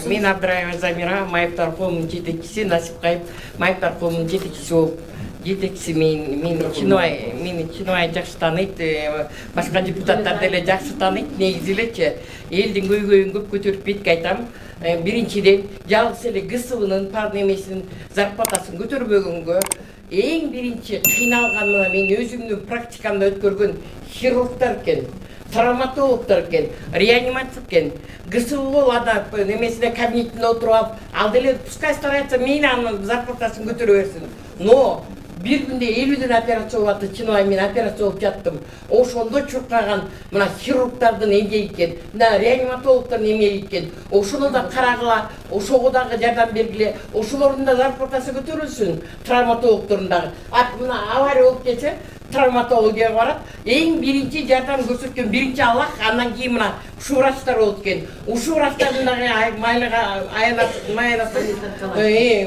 Мен Абдраева Замира, Майыптар коомунун жетекчиси, Насипкаев Майыптар коомунун жетекчиси болуп, жетекчиси мени Чинобай жакшы тааныйт, башка депутаттар деле жакшы тааныйт. Негизи элечи элдин көйгөйүн көп көтөрүп бетке айтам. Биринчиден, жалгыз эле ГСУнун парламентинин зарплатасын көтөрбөгөнгө эң биринчи кыйналган мына мен өзүмдүн практикамда өткөргөн хирургдар экен, травматологдор экен, реанимация экен. ГСУ ада немесине кабинетинде отуруп алып, ал деле пускай старается мени анын зарплатасын көтөрө берсин. Но бир күндө 50ден операция болуп атты. Чинобай мен операция болуп жаттым. Ошондо чуркаган мына хирургдардын эмгеги экен, мына реаниматологдордун эмгеги экен. Ошону да карагыла, ошого дагы жардам бергиле. Ошолордун да зарплатасы көтөрүлсүн, травматологдордун дагы. Мына авария болуп кетсе, травматологияга барат. Эң биринчи жардам көрсөткөн биринчи Аллах, андан кийин мына ушул врачтар болот экен. Ушул врачтардын дагы майлыга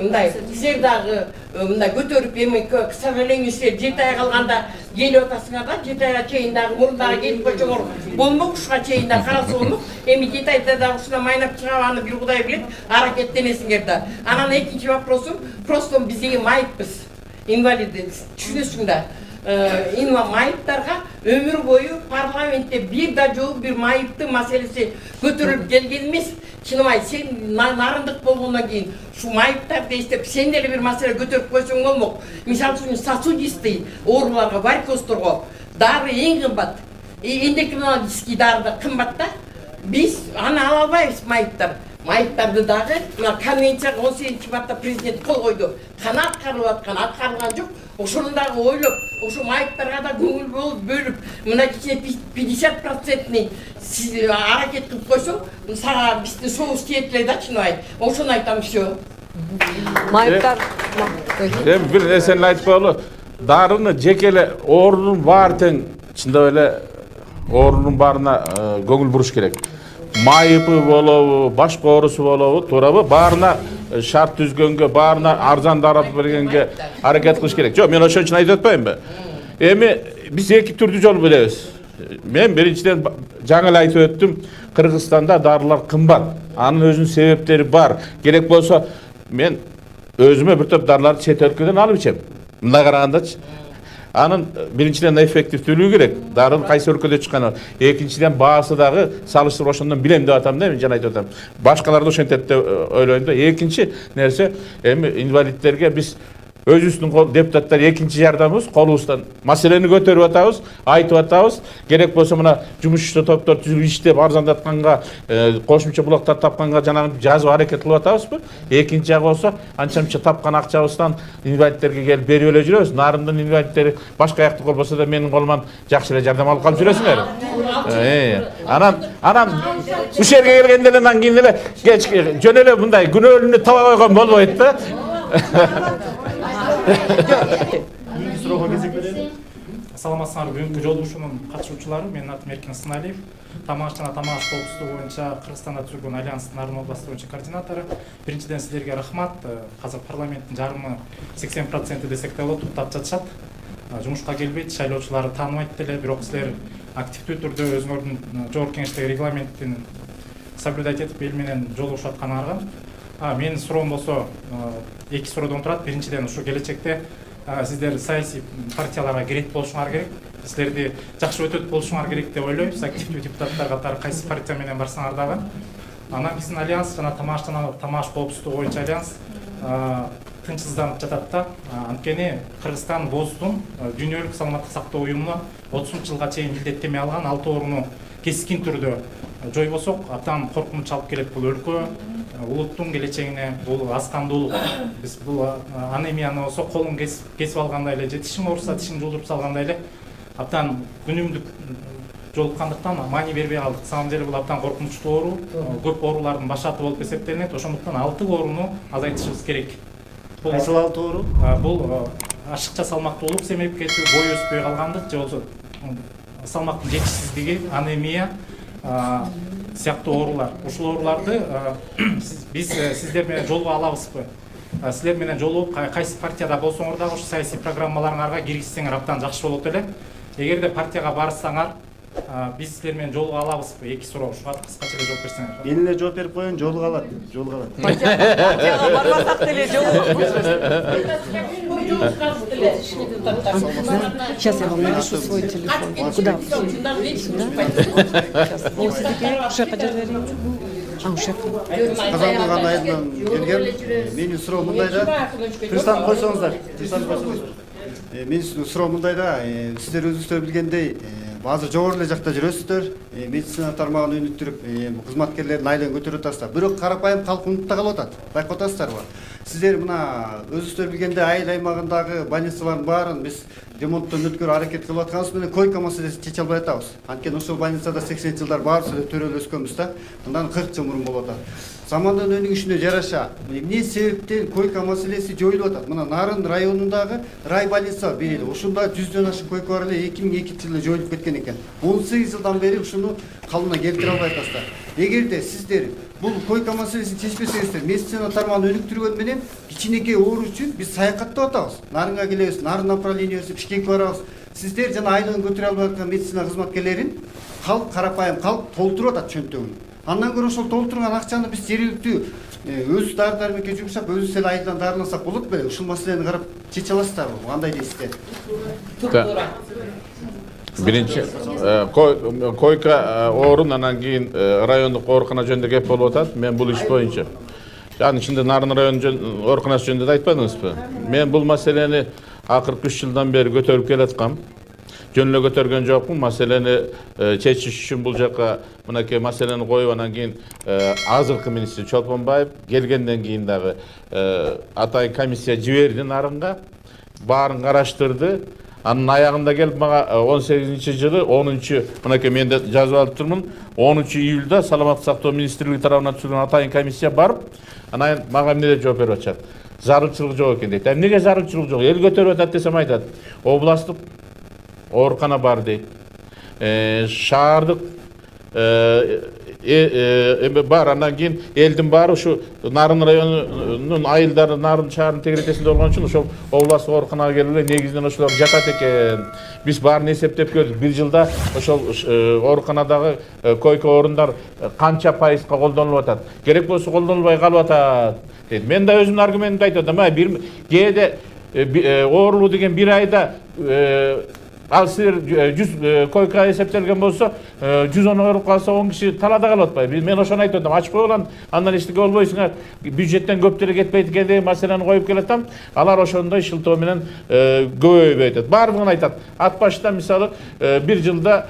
мындай силер дагы мындай көтөрүп эми, к сожалению, силер 7 ай калганда келип атасыңар да, 7 айга чейин дагы мурдагы келип койсоңор болмок, ушуга чейин да каралса болмок. Эми 7 айда да ушуна майнап чыгып аны бир Кудай билет, аракеттенесиңер да. Анан экинчи вопросум, просто биз деги майыппыз, инвалиди, түшүнөсүң да. Майыптарга өмүр бою парламентте бир да жолу бир майыптын маселеси көтөрүлүп келген эмес. Чинобай, сен нарындык болгондон кийин ушу майыптарды эстеп сен деле бир маселе көтөрүп койсоң болмок. Мисалы үчүн сосудистый ооруларга, варикоздорго дары эң кымбат. Эндокринологический дары да кымбат да. Биз аны ала албайбыз майыптар. Майыптарды дагы конвенцияга 18-марта президент кол койду. Кана аткарылып аткан, аткарылган жок. Ошону дагы ойлоп, ошо майыптарга да көңүл бөлүп, мына кичине 50%-ний аракет кылып койсоң, сага биздин соус тиет эле да, Чинобай. Ошону айтам, всё. Майыптар Эми бир нерсени айтып коелу. Дарыны жеке эле оорунун баары тең, чындап эле оорунун баарына көңүл буруш керек. Майыпы болобу, башка оорусу болобу, туурабы? Баарына шарт түзгөнгө, баарына арзан дары бергенге аракет кылыш керек. Жок, мен ошон үчүн айтып атпаймынбы? Эми биз эки түрдүү жол билебиз. Мен биринчиден жаңы эле айтып өттүм, Кыргызстанда дарылар кымбат. Анын өзүнүн себептери бар. Керек болсо мен өзүмө бир топ дарыларды чет өлкөдөн алып ичем. Мындай карагандачы. Анын биринчиден эффективдүүлүгү керек. Дарын кайсы өлкөдө чыкканы. Экинчиден баасы дагы салыштырып ошондон билем деп атам да, мен жана айтып атам. Башкалар да ошентет деп ойлойм да. Экинчи нерсе, эми инвалидтерге биз өзүбүздүн депутаттар экинчи жардамыбыз, колубуздан маселени көтөрүп атабыз, айтып атабыз. Керек болсо мына жумушчу топтор түзүлүп иштеп арзандатканга, кошумча булактар тапканга жанагы жазып аракет кылып атабызбы? Экинчи жагы болсо, анча-мынча тапкан акчабыздан инвалидтерге келип берип эле жүрөбүз. Нарындын инвалидтери башка жакты болбосо да менин колуман жакшы эле жардам алып калып жүрөсүңөр. Анан ушул жерге келгенде эле анан кийин эле жөн эле мындай күнөөлүүнү таба койгон болбойт да. Суроого кезек берели. Саламатсыңарбы, бүгүнкү жолугушуунун катышуучулары, менин атым Эркин Сыналиев, Тамаш жана Тамаш коопсуздугу боюнча Кыргызстанда түзүлгөн альянстын Нарын областы боюнча координатору. Биринчиден силерге рахмат. Азыр парламенттин жарымы 80% десек да болот, туктап жатышат. Жумушка келбейт, шайлоочуларды тааныбайт деле, бирок силер активдүү түрдө өзүңөрдүн жогорку кеңештеги регламенттин соблюдать этип эл менен жолугушуп атканыңарга. Менин суроом болсо эки суроодон турат. Биринчиден ушу келечекте сиздер саясий партияларга кирет болушуңар керек. Силерди жакшы өтөт болушуңар керек деп ойлойбуз. Активдүү депутаттар катары кайсы партия менен барсаңар дагы. Анан биздин альянс жана Тамаш коопсуздугу боюнча альянс тынчсызданып жатат да. Анткени Кыргызстан ВОЗдун дүйнөлүк саламаттык сактоо уюмуна 30-жылга чейин милдеттеме алган 6 ооруну кескин түрдө жойбосок, абдан коркунуч алып келет бул өлкө. Улуттун келечегине бул аскандуулук. Биз бул анемияны болсо колун кесип алгандай эле, же тишиң ооруса тишиң жулдуруп салгандай эле абдан күнүмдүк жолуккандыктан маани бербей калдык. Самом деле бул абдан коркунучтуу оору, көп оорулардын башаты болуп эсептелинет. Ошондуктан 6 ооруну азайтышыбыз керек. Бул 6 оору? Бул ашыкча салмактуулук семирип кетүү, бой өспөй калгандык, же болбосо салмактын жетишсиздиги, анемия сыяктуу оорулар. Ушул ооруларды биз сиздер менен жолуга алабызбы? Силер менен жолугуп кайсы партияда болсоңор дагы ушу саясий программаларыңарга киргизсеңер абдан жакшы болот эле. Эгерде партияга барсаңар, Биз силер менен жолуга алабызбы? Эки суроо, ушуга кыскача эле жооп берсеңиз. Мен эле жооп берип коеюн, жолуга алат. Партияга барбасак деле жол. Сейчас я вам напишу свой телефон. Куда? Сюда? Ушака жерлерин. Казандыган айынан келген. Менин суроо мындай да. Тырыстанып койсоңуздар. Менин суроо мындай да. Сиздер өзүңүздөр билгендей, азыр жогору эле жакта жүрөсүздөр. Медицина тармагын өнүктүрүп, кызматкерлердин айлығын көтөрүп атасыздар. Бирок карапайым калк унутта калып атат. Байкап атасыздарбы? Сиздер мына өзүңүздөр билгендей айыл аймагындагы больницалардын баарын биз ремонттон өткөрүү аракет кылып атканыбыз менен койка маселесин чече албай атабыз. Анткени ошол больницада 80-жылдар баарыбыз эле төрөлүп өскөнбүз да. Мындан 40 жыл мурун болуп атат. Замандын өнүгүшүнө жараша эмне себептен койка маселеси жоюлуп атат? Мына Нарын районундагы рай больница берели. Ушунда 100дөн ашык койка бар эле 2002-жылы жоюлуп кеткен экен. 18 жылдан бери ушуну калыбына келтире албай атасыздар. Эгерде сиздер бул койка маселесин чечпесеңиздер, медицина тармагын өнүктүргөн менен кичинекей оору үчүн биз саякаттап атабыз. Нарынга келебиз, Нарын направлениеси Бишкекке барабыз. Сиздер жана айлыгын көтөрө албай аткан медицина кызматкерлерин калк карапайым калк толтуруп атат чөнтөгүн. Андан көрө ошол толтурган акчаны биз жергиликтүү өз дары-дармекке жумшап, өзүбүз эле айылдан дарылансак болот беле? Ушул маселени карап чече аласыздарбы? Кандай дейсиздер? Биринчи койка орун, анан кийин райондук оорукана жөнүндө кеп болуп атат. Мен бул иш боюнча анын ичинде Нарын районунун ооруканасы жөнүндө да айтпадыңызбы? Мен бул маселени акыркы 3 жылдан бери көтөрүп келаткам. Жөн эле көтөргөн жокмун. Маселени чечиш үчүн бул жака мынакей маселени коюп, анан кийин азыркы министр Чолпонбаев келгенден кийин дагы атайын комиссия жиберди Нарынга. Баарын караштырды. Анын аягында келип мага 18-жылы 10-чы мынакей мен да жазып алып турмун. 10-июлда саламаттык сактоо министрлиги тарабынан түзүлгөн атайын комиссия барып, анан мага эмне деп жооп берип атышат? Зарылчылык жок экен дейт. Эмнеге зарылчылык жок? Эл көтөрүп атат десем айтат. Областтык оорукана бар дейт. Шаардык бар, андан кийин элдин баары ушу Нарын районунун айылдары Нарын шаарынын тегеретесинде болгон үчүн ошол областтык ооруканага келип эле негизинен ошолор жатат экен. Биз баарын эсептеп көрдүк. Бир жылда ошол ооруканадагы койка орундар канча пайызга колдонулуп атат? Керек болсо колдонулбай калып атат дейт. Мен да өзүмдүн аргументимди айтып атам. Бир кээде оорулуу деген бир айда ал силер 100 койка эсептелген болсо 110 ооруп калса 10 киши талаада калып атпайбы? Мен ошону айтып атам. Ачып койгула, андан эчтеке болбойсуңар. Бюджеттен көп деле кетпейт экен деген маселени коюп келатам. Алар ошондой шылтоо менен көбөйбөй атат. Баардыгын айтат. Ат башта мисалы бир жылда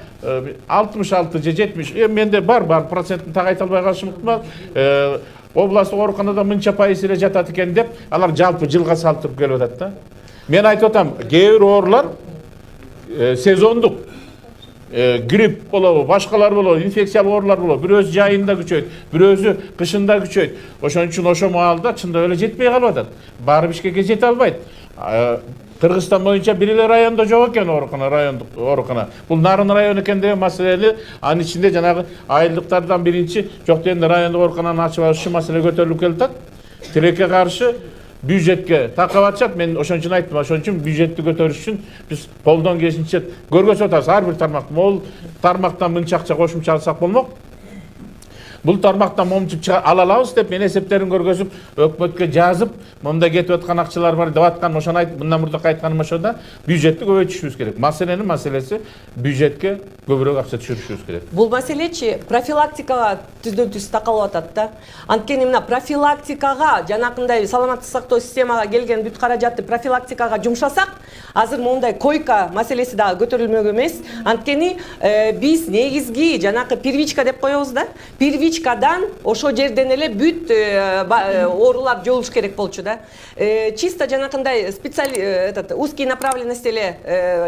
66 же 70, менде бар процентин так айта албай калышым ыктымал. Областтык ооруканада мынча пайыз эле жатат экен деп, алар жалпы жылга салып келип атат да. Мен айтып атам, кээ бир оорулар сезондук, грипп болобу, башкалар болобу, инфекциялык оорулар болобу. Бирөөсү жайында күчөйт, бирөөсү кышында күчөйт. Ошон үчүн ошо маалда чындап эле жетпей калып атат. Баары Бишкекке жете албайт. Кыргызстан боюнча бир эле райондо жок экен оорукана, райондук оорукана. Бул Нарын району экен деген маселени анын ичинде жанагы айылдыктардан биринчи жок дегенде райондук оорукананы ачып алышы маселе көтөрүлүп келатат. Тилекке каршы бюджетке такап атышат. Мен ошон үчүн айттым, ошон үчүн бюджетти көтөрүш үчүн биз колдон келишинче көргөзүп атабыз. Ар бир тармак, могул тармактан мынча акча кошумча алсак болмок. Бул тармактан момчуп ала алабыз деп мен эсептерин көргөзүп, өкмөткө жазып, момда кетип аткан акчалар бар деп аткан, ошону айтып, мындан мурдак айтканым ошода бюджетти көбөйтүшүбүз керек. Маселенин маселеси бюджетке көбүрөөк акча түшүрүшүбүз керек. Бул маселечи профилактикага түздөн-түз такалып атат да. Анткени мына профилактикага жанакындай саламаттык сактоо системага келген бүт каражатты профилактикага жумшасак, азыр мондай койка маселеси дагы көтөрүлмөк эмес. Анткени биз негизги жанакы первичка деп коебуз да. Первичкадан ошо жерден эле бүт оорулар жоюлуш керек болчу да. Чисто жанакындай узкий направленность эле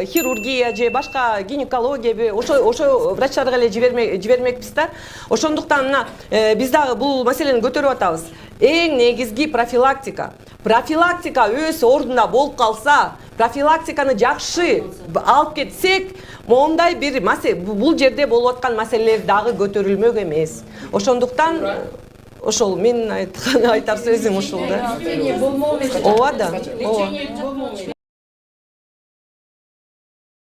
хирургия же башка гинекология ошо врачтарга эле жибермекпиз да. Ошондуктан мына биз дагы бул маселени көтөрүп атабыз. Эң негизги профилактика. Профилактика өз ордунда болуп калса, профилактиканы жакшы алып кетсек, мондай бир бул жерде болуп аткан маселелер дагы көтөрүлмөк эмес. Ошондуктан ошол мен айтар сөзүм ошол да. Ооба да.